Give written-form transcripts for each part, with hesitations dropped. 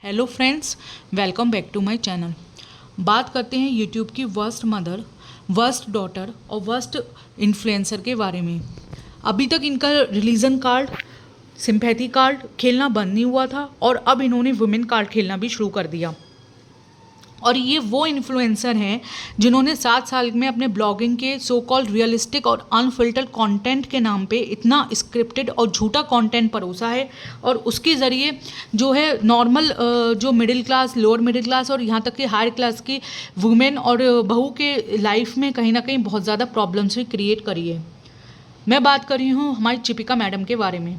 Hello friends, welcome back to my channel. बात करते हैं यूट्यूब की वर्स्ट मदर, वर्स्ट डॉटर और वर्स्ट इन्फ्लुएंसर के बारे में। अभी तक इनका रिलीजन कार्ड, सिंपैथी कार्ड खेलना बंद नहीं हुआ था और अब इन्होंने वुमेन कार्ड खेलना भी शुरू कर दिया। और ये वो इन्फ्लुएंसर हैं जिन्होंने 7 साल में अपने ब्लॉगिंग के सो कॉल्ड रियलिस्टिक और अनफिल्टर्ड कंटेंट के नाम पे इतना स्क्रिप्टेड और झूठा कंटेंट परोसा है और उसके ज़रिए जो है नॉर्मल जो middle class, lower middle class और यहाँ तक कि हायर क्लास की वुमेन और बहू के लाइफ में कहीं ना कहीं बहुत ज़्यादा प्रॉब्लम्स भी क्रिएट करी है। मैं बात कर रही हूँ हमारी चिपिका मैडम के बारे में।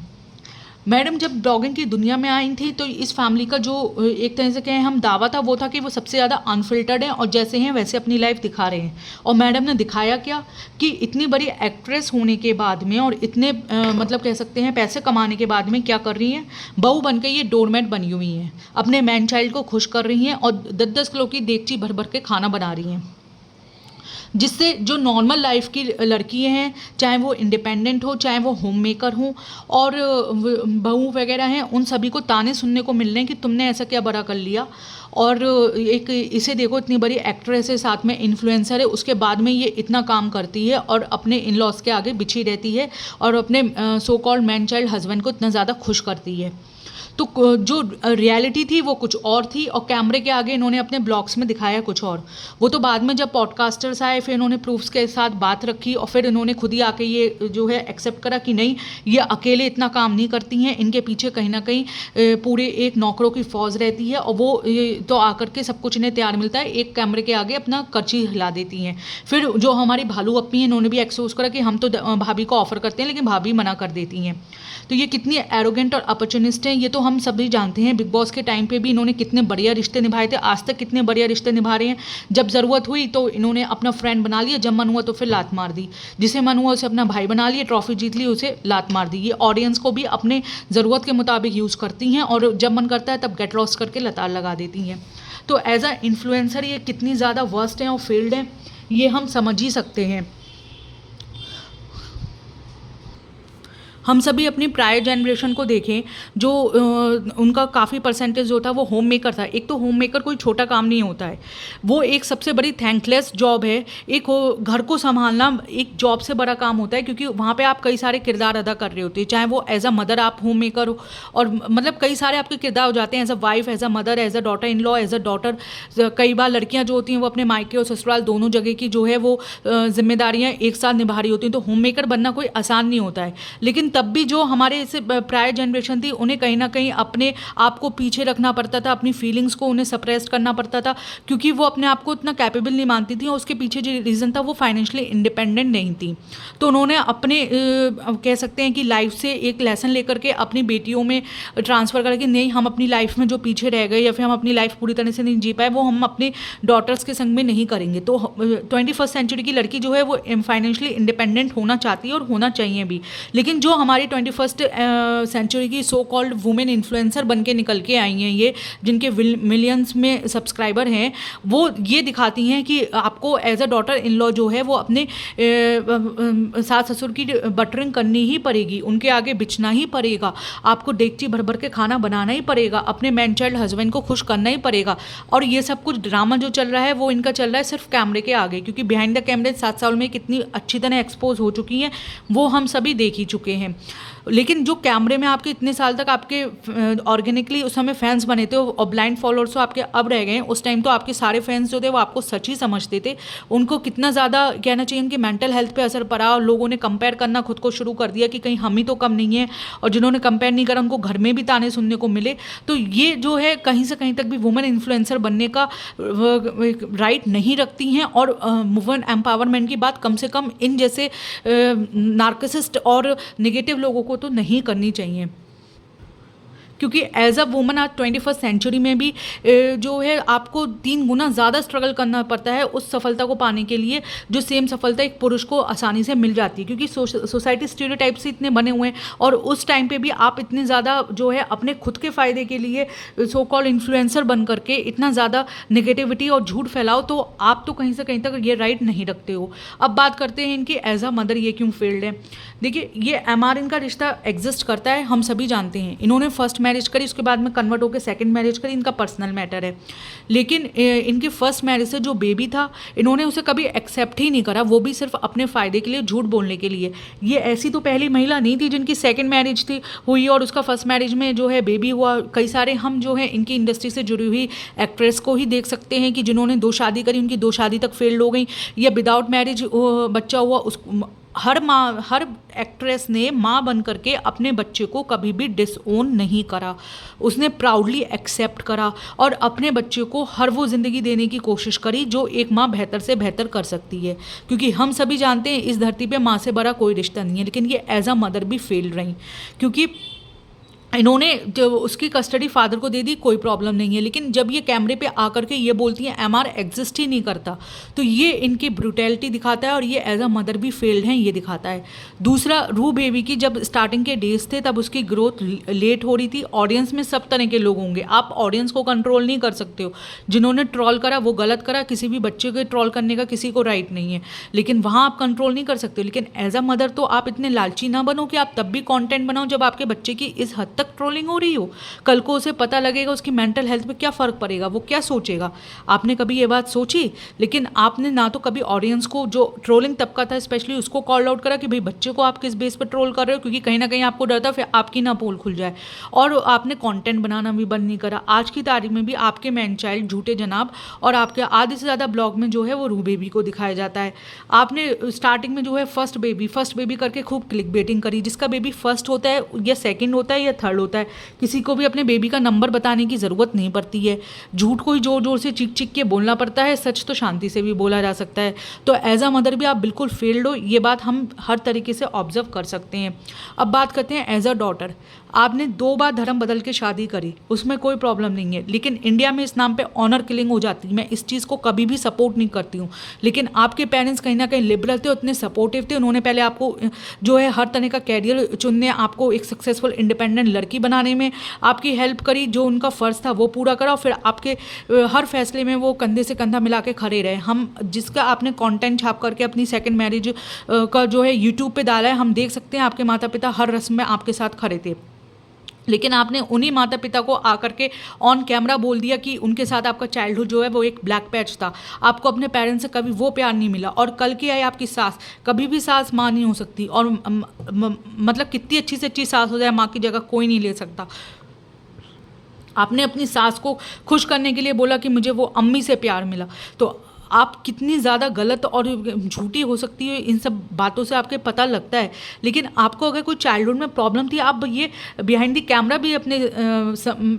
मैडम जब ब्लॉगिंग की दुनिया में आई थी तो इस फैमिली का जो एक तरह से कहें हम दावा था वो था कि वो सबसे ज़्यादा अनफिल्टर्ड हैं और जैसे हैं वैसे अपनी लाइफ दिखा रहे हैं। और मैडम ने दिखाया क्या कि इतनी बड़ी एक्ट्रेस होने के बाद में और इतने मतलब कह सकते हैं पैसे कमाने के बाद में क्या कर रही हैं, बहू बन के ये डोरमेट बनी हुई हैं, अपने मैन चाइल्ड को खुश कर रही हैं और 10-10 किलो की देगची भर भर के खाना बना रही हैं, जिससे जो नॉर्मल लाइफ की लड़कियां हैं, चाहे वो इंडिपेंडेंट हो, चाहे वो होम मेकर हों और बहू वगैरह हैं, उन सभी को ताने सुनने को मिल रहे हैं कि तुमने ऐसा क्या बड़ा कर लिया। और एक इसे देखो, इतनी बड़ी एक्ट्रेस है, साथ में इन्फ्लुएंसर है, उसके बाद में ये इतना काम करती है और अपने इन लॉज के आगे बिछी रहती है और अपने so called man child husband को इतना ज़्यादा खुश करती है। तो जो रियलिटी थी वो कुछ और थी और कैमरे के आगे इन्होंने अपने ब्लॉग्स में दिखाया कुछ और। वो तो बाद में जब पॉडकास्टर्स आए फिर इन्होंने प्रूफ्स के साथ बात रखी और फिर इन्होंने खुद ही आके ये जो है एक्सेप्ट करा कि नहीं, ये अकेले इतना काम नहीं करती हैं, इनके पीछे कहीं ना कहीं पूरे एक नौकरों की फौज रहती है और वो तो आकर के सब कुछ इन्हें तैयार मिलता है, एक कैमरे के आगे अपना कर्ची हिला देती हैं। फिर जो हमारी भालू अपनी हैं इन्होंने भी एक्सपोज करा कि हम तो भाभी को ऑफर करते हैं लेकिन भाभी मना कर देती हैं। तो ये कितनी एरोगेंट और अपॉर्चुनिस्ट हैं ये तो हम सभी जानते हैं। बिग बॉस के टाइम पे भी इन्होंने कितने बढ़िया रिश्ते निभाए थे, आज तक कितने बढ़िया रिश्ते निभा रहे हैं। जब ज़रूरत हुई तो इन्होंने अपना फ्रेंड बना लिया, जब मन हुआ तो फिर लात मार दी, जिसे मन हुआ उसे अपना भाई बना लिया, ट्रॉफी जीत ली उसे लात मार दी। ये ऑडियंस को भी अपने ज़रूरत के मुताबिक यूज़ करती हैं और जब मन करता है तब गेट लॉस्ट करके लताड़ लगा देती हैं। तो एज अ इन्फ्लुएंसर ये कितनी ज़्यादा वर्स्ट हैं और फेल्ड हैं ये हम समझ ही सकते हैं। हम सभी अपनी प्रायर जनरेशन को देखें, जो उनका काफ़ी परसेंटेज जो था वो होम मेकर था। एक तो होम मेकर कोई छोटा काम नहीं होता है, वो एक सबसे बड़ी थैंकलेस जॉब है। एक घर को संभालना एक जॉब से बड़ा काम होता है क्योंकि वहाँ पे आप कई सारे किरदार अदा कर रहे होते हैं, चाहे वो एज अ मदर आप होम मेकर हो और मतलब कई सारे आपके किरदार हो जाते हैं, as a wife, as a mother, as a daughter in law, as a daughter. कई बार लड़कियाँ जो होती हैं वो अपने मायके और ससुराल दोनों जगह की जो है वो जिम्मेदारियाँ एक साथ निभा रही होती हैं। तो होम मेकर बनना कोई आसान नहीं होता है, लेकिन तब भी जो हमारे इससे प्रायर जनरेशन थी उन्हें कहीं ना कहीं अपने आप को पीछे रखना पड़ता था, अपनी फीलिंग्स को उन्हें सप्रेस करना पड़ता था क्योंकि वो अपने आप को इतना कैपेबल नहीं मानती थी और उसके पीछे जो रीज़न था वो फाइनेंशियली इंडिपेंडेंट नहीं थी। तो उन्होंने अपने कह सकते हैं कि लाइफ से एक लेसन लेकर के अपनी बेटियों में ट्रांसफ़र करके नहीं, हम अपनी लाइफ में जो पीछे रह गए या फिर हम अपनी लाइफ पूरी तरह से नहीं जी पाए वो हम अपने डॉटर्स के संग में नहीं करेंगे। तो 21st सेंचुरी की लड़की जो है वो फाइनेंशियली इंडिपेंडेंट होना चाहती है और होना चाहिए भी, लेकिन जो हमारी 21st सेंचुरी की सो कॉल्ड वुमेन इन्फ्लुएंसर बन के निकल के आई हैं, ये जिनके मिलियंस में सब्सक्राइबर हैं, वो ये दिखाती हैं कि आपको as a daughter in law जो है वो अपने सास ससुर की बटरिंग करनी ही पड़ेगी, उनके आगे बिछना ही पड़ेगा, आपको डेगची भर भर के खाना बनाना ही पड़ेगा, अपने मैन चाइल्ड हस्बैंड को खुश करना ही पड़ेगा। और ये सब कुछ ड्रामा जो चल रहा है वो इनका चल रहा है सिर्फ कैमरे के आगे, क्योंकि बिहाइंड द कैमरे 7 साल में कितनी अच्छी तरह एक्सपोज हो चुकी हैं वो हम सभी देख ही चुके हैं। लेकिन जो कैमरे में आपके इतने साल तक आपके ऑर्गेनिकली उस समय फैंस बने थे और ब्लाइंड फॉलोअर्स तो आपके अब रह गए हैं, उस टाइम तो आपके सारे फैंस जो थे वो आपको सच ही समझते थे। उनको कितना ज़्यादा कहना चाहिए उनकी मेंटल हेल्थ पे असर पड़ा और लोगों ने कंपेयर करना खुद को शुरू कर दिया कि कहीं हम ही तो कम नहीं है, और जिन्होंने कंपेयर नहीं करा उनको घर में भी ताने सुनने को मिले। तो ये जो है कहीं से कहीं तक भी वुमेन इन्फ्लुएंसर बनने का राइट नहीं रखती हैं और वुमेन एम्पावरमेंट की बात कम से कम इन जैसे नार्किसिस्ट और निगेटिव लोगों को तो नहीं करनी चाहिए, क्योंकि एज अ वुमन आज 21st सेंचुरी में भी जो है आपको 3 गुना ज़्यादा स्ट्रगल करना पड़ता है उस सफलता को पाने के लिए जो सेम सफलता एक पुरुष को आसानी से मिल जाती है, क्योंकि सोसाइटी स्टीरियोटाइप्स इतने बने हुए हैं और उस टाइम पे भी आप इतने ज़्यादा जो है अपने खुद के फ़ायदे के लिए सो कॉल्ड इन्फ्लुएंसर बन करके इतना ज़्यादा नेगेटिविटी और झूठ फैलाओ, तो आप तो कहीं से कहीं तक ये राइट नहीं रखते हो। अब बात करते हैं इनकी एज अ मदर ये क्यों फेल्ड है। देखिए, ये MR इनका रिश्ता एग्जिस्ट करता है, हम सभी जानते हैं। इन्होंने फर्स्ट मैरिज करी, उसके बाद में कन्वर्ट होकर सेकंड मैरिज करी, इनका पर्सनल मैटर है। लेकिन इनकी फर्स्ट मैरिज से जो बेबी था इन्होंने उसे कभी एक्सेप्ट ही नहीं करा, वो भी सिर्फ अपने फ़ायदे के लिए, झूठ बोलने के लिए। ये ऐसी तो पहली महिला नहीं थी जिनकी सेकंड मैरिज थी हुई और उसका फर्स्ट मैरिज में जो है बेबी हुआ। कई सारे हम जो है इनकी इंडस्ट्री से जुड़ी हुई एक्ट्रेस को ही देख सकते हैं कि जिन्होंने 2 शादी करी, उनकी 2 शादी तक फेल्ड हो गई, या विदाउट मैरिज बच्चा हुआ। उस हर एक्ट्रेस ने माँ बन करके अपने बच्चे को कभी भी डिसओन नहीं करा, उसने प्राउडली एक्सेप्ट करा और अपने बच्चे को हर वो ज़िंदगी देने की कोशिश करी जो एक माँ बेहतर से बेहतर कर सकती है। क्योंकि हम सभी जानते हैं इस धरती पे माँ से बड़ा कोई रिश्ता नहीं है, लेकिन ये एज अ मदर भी फेल रही, क्योंकि इन्होंने जो उसकी कस्टडी फादर को दे दी, कोई प्रॉब्लम नहीं है। लेकिन जब ये कैमरे पे आकर के ये बोलती हैं एमआर एग्जिस्ट ही नहीं करता, तो ये इनकी ब्रूटैलिटी दिखाता है और ये एज अ मदर भी फेल्ड हैं, ये दिखाता है। दूसरा, रू बेबी की जब स्टार्टिंग के डेज थे तब उसकी ग्रोथ लेट हो रही थी। ऑडियंस में सब तरह के लोग होंगे, आप ऑडियंस को कंट्रोल नहीं कर सकते हो। जिन्होंने ट्रॉल करा वो गलत करा, किसी भी बच्चे को ट्रॉल करने का किसी को राइट नहीं है, लेकिन वहाँ आप कंट्रोल नहीं कर सकते। लेकिन एज अ मदर तो आप इतने लालची ना बनो कि आप तब भी कॉन्टेंट बनाओ जब आपके बच्चे की इस हद तक ट्रोलिंग हो रही हो। कल को उसे पता लगेगा, उसकी मेंटल हेल्थ पे क्या फ़र्क पड़ेगा, वो क्या सोचेगा। आपने कभी ये बात सोची? लेकिन आपने ना तो कभी ऑडियंस को, जो ट्रोलिंग तबका था स्पेशली, उसको कॉल आउट करा कि भाई बच्चे को आप किस बेस पर ट्रोल कर रहे हो, क्योंकि कहीं ना कहीं आपको डर था फिर आपकी ना पोल खुल जाए। और आपने कंटेंट बनाना भी बंद नहीं करा। आज की तारीख में भी आपके मैन चाइल्ड, झूठे जनाब और आपके आधे से ज़्यादा ब्लॉग में जो है वो रू बेबी को दिखाया जाता है। आपने स्टार्टिंग में जो है फर्स्ट बेबी करके खूब क्लिक बेटिंग करी। जिसका बेबी फर्स्ट होता है या सेकंड होता है या थर्ड होता है, किसी को भी अपने बेबी का नंबर बताने की ज़रूरत नहीं पड़ती है। झूठ को ही जोर जोर से चीख चीख के बोलना पड़ता है, सच तो शांति से भी बोला जा सकता है। तो एज अ मदर भी आप बिल्कुल फेल्ड हो, ये बात हम हर तरीके से ऑब्जर्व कर सकते हैं। अब बात करते हैं एज अ डॉटर। आपने 2 बार धर्म बदल के शादी करी, उसमें कोई प्रॉब्लम नहीं है, लेकिन इंडिया में इस नाम पे ऑनर किलिंग हो जाती है। मैं इस चीज़ को कभी भी सपोर्ट नहीं करती हूँ, लेकिन आपके पेरेंट्स कहीं ना कहीं लिबरल थे, उतने सपोर्टिव थे। उन्होंने पहले आपको जो है हर तरह का कैरियर चुनने, आपको एक सक्सेसफुल इंडिपेंडेंट लड़की बनाने में आपकी हेल्प करी। जो उनका फ़र्ज़ था वो पूरा करा, और फिर आपके हर फैसले में वो कंधे से कंधा मिला के खड़े रहे। हम जिसका आपने कंटेंट छाप करके अपनी सेकंड मैरिज का जो है यूट्यूब पे डाला है, हम देख सकते हैं आपके माता पिता हर रस्म में आपके साथ खड़े थे, लेकिन आपने उन्हीं माता पिता को आकर के ऑन कैमरा बोल दिया कि उनके साथ आपका चाइल्डहुड जो है वो एक ब्लैक पैच था। आपको अपने पेरेंट्स से कभी वो प्यार नहीं मिला। और कल की आई आपकी सास, कभी भी सास माँ नहीं हो सकती, और मतलब कितनी अच्छी से अच्छी सास हो जाए, माँ की जगह कोई नहीं ले सकता। आपने अपनी सास को खुश करने के लिए बोला कि मुझे वो अम्मी से प्यार मिला, तो आप कितनी ज़्यादा गलत और झूठी हो सकती है, इन सब बातों से आपके पता लगता है। लेकिन आपको अगर कोई चाइल्डहुड में प्रॉब्लम थी, आप ये बिहाइंड द कैमरा भी अपने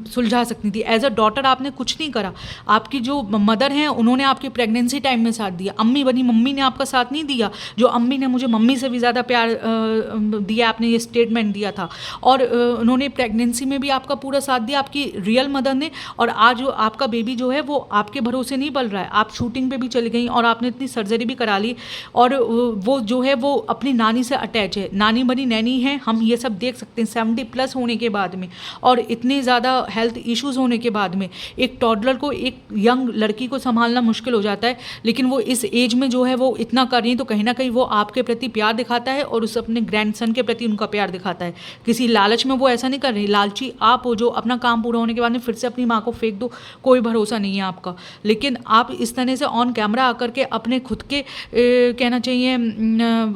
सुलझा सकती थी। एज अ डॉटर आपने कुछ नहीं करा। आपकी जो मदर हैं उन्होंने आपकी प्रेगनेंसी टाइम में साथ दिया, अम्मी बनी मम्मी ने आपका साथ नहीं दिया। जो अम्मी ने मुझे मम्मी से भी ज़्यादा प्यार दिया, आपने ये स्टेटमेंट दिया था, और उन्होंने प्रेगनेंसी में भी आपका पूरा साथ दिया, आपकी रियल मदर ने। और आज आपका बेबी जो है वो आपके भरोसे नहीं पल रहा है। आप शूटिंग भी चली गई और आपने इतनी सर्जरी भी करा ली, और वो जो है वो अपनी नानी से अटैच है, नानी बनी नैनी है। हम ये सब देख सकते हैं 70+ होने के बाद में, और इतने ज़्यादा हेल्थ इश्यूज होने के बाद में एक टॉडलर को, एक यंग लड़की को संभालना मुश्किल हो जाता है। लेकिन वो इस एज में जो है वो इतना कर रही है, तो कहीं ना कहीं वो आपके प्रति प्यार दिखाता है और उस अपने ग्रैंडसन के प्रति उनका प्यार दिखाता है। किसी लालच में वो ऐसा नहीं कर रही। लालची आप हो जो अपना काम पूरा होने के बाद में फिर से अपनी माँ को फेंक दो, कोई भरोसा नहीं है आपका। लेकिन आप इस तरह से ऑन कैमरा आकर के अपने खुद के कहना चाहिए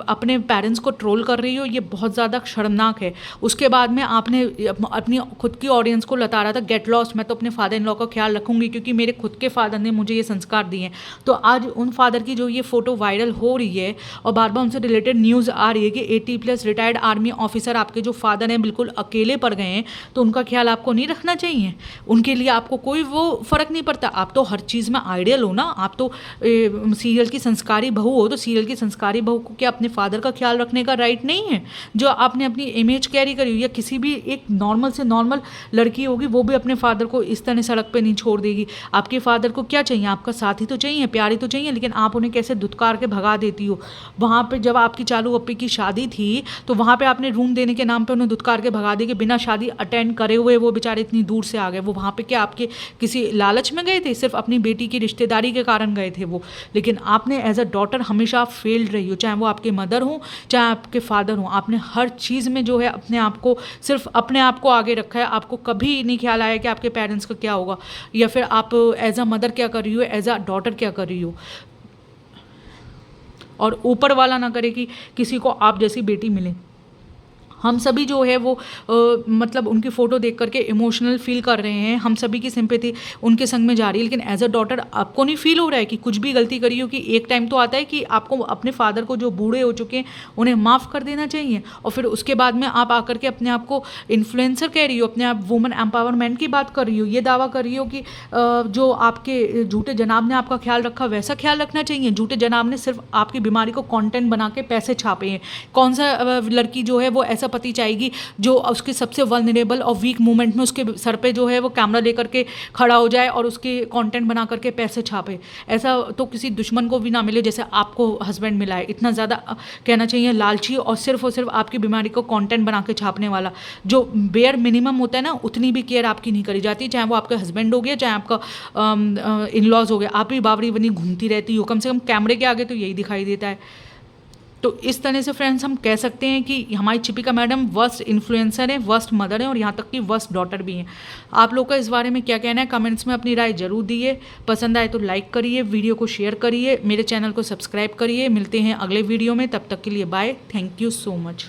अपने पेरेंट्स को ट्रोल कर रही हो, ये बहुत ज़्यादा शर्मनाक है। उसके बाद में आपने अपनी खुद की ऑडियंस को लता रहा था, गेट लॉस्ट, मैं तो अपने फादर इन लॉ का ख्याल रखूंगी क्योंकि मेरे खुद के फादर ने मुझे ये संस्कार दिए हैं। तो आज उन फादर की जो ये फ़ोटो वायरल हो रही है और बार बार उनसे रिलेटेड न्यूज़ आ रही है कि 80+ रिटायर्ड आर्मी ऑफिसर आपके जो फादर हैं बिल्कुल अकेले पड़ गए हैं, तो उनका ख्याल आपको नहीं रखना चाहिए? उनके लिए आपको कोई वो फ़र्क नहीं पड़ता? आप तो हर चीज़ में आइडियल हो ना, आप तो सीरियल की संस्कारी बहू हो, तो सीरियल की संस्कारी बहू को क्या अपने फादर का ख्याल रखने का राइट नहीं है? जो आपने अपनी इमेज कैरी करी, या किसी भी एक नॉर्मल से नॉर्मल लड़की होगी वो भी अपने फादर को इस तरह सड़क पे नहीं छोड़ देगी। आपके फादर को क्या चाहिए? आपका साथ ही तो चाहिए, प्यार ही तो चाहिए, लेकिन आप उन्हें कैसे धुतकार के भगा देती हो। वहाँ पे जब आपकी चालू अप्पी की शादी थी तो वहाँ पे आपने रूम देने के नाम पे उन्हें धुतकार के भगा दी कि बिना शादी अटेंड करे हुए वो बेचारे इतनी दूर से आ गए। वो वहाँ पे क्या आपके किसी लालच में गए थे? सिर्फ अपनी बेटी की रिश्तेदारी के कारण गए थे वो, लेकिन आपने एज अ डॉटर हमेशा आप फेल्ड रही हो, चाहे वो आपके मदर हो चाहे आपके फादर हो। आपने हर चीज़ में जो है अपने आप को, सिर्फ अपने आप को आगे रखा है। आपको कभी नहीं ख्याल आया कि आपके पेरेंट्स का क्या होगा, या फिर आप एज अ मदर क्या कर रही हो, एज अ डॉटर क्या कर रही हो। और ऊपर वाला ना करे कि किसी को आप जैसी बेटी मिले। हम सभी जो है वो मतलब उनकी फ़ोटो देख करके इमोशनल फील कर रहे हैं, हम सभी की सिंपैथी उनके संग में जा रही है, लेकिन एज अ डॉटर आपको नहीं फील हो रहा है कि कुछ भी गलती करी हो, कि एक टाइम तो आता है कि आपको अपने फादर को, जो बूढ़े हो चुके हैं, उन्हें माफ़ कर देना चाहिए, और फिर उसके बाद में आप आकर के अपने आप को इन्फ्लुएंसर कह रही हो, अपने आप वुमेन एम्पावरमेंट की बात कर रही हो, ये दावा कर रही हो कि जो आपके झूठे जनाब ने आपका ख्याल रखा वैसा ख्याल रखना चाहिए। झूठे जनाब ने सिर्फ आपकी बीमारी को कंटेंट बना के पैसे छापे हैं। कौन सा लड़की जो है वो ऐसा पति चाहेगी जो उसके सबसे वल्नरेबल और वीक मोमेंट में उसके सर पे जो है वो कैमरा लेकर के खड़ा हो जाए और उसके कंटेंट बना करके पैसे छापे। ऐसा तो किसी दुश्मन को भी ना मिले जैसे आपको हस्बैंड मिला है। इतना ज़्यादा कहना चाहिए लालची और सिर्फ आपकी बीमारी को कंटेंट बना के छापने वाला। जो बेयर मिनिमम होता है ना, उतनी भी केयर आपकी नहीं करी जाती, चाहे वो आपका हस्बैंड हो गया चाहे आपका इन लॉज हो गया। आप भी बावरी बनी घूमती रहती हो, कम से कम कैमरे के आगे तो यही दिखाई देता है। तो इस तरह से फ्रेंड्स हम कह सकते हैं कि हमारी चिपिका मैडम वर्स्ट इन्फ्लुएंसर है, वर्स्ट मदर है और यहाँ तक कि वर्स्ट डॉटर भी हैं। आप लोग का इस बारे में क्या कहना है, कमेंट्स में अपनी राय जरूर दिए। पसंद आए तो लाइक करिए, वीडियो को शेयर करिए, मेरे चैनल को सब्सक्राइब करिए। मिलते हैं अगले वीडियो में, तब तक के लिए bye. Thank you so much.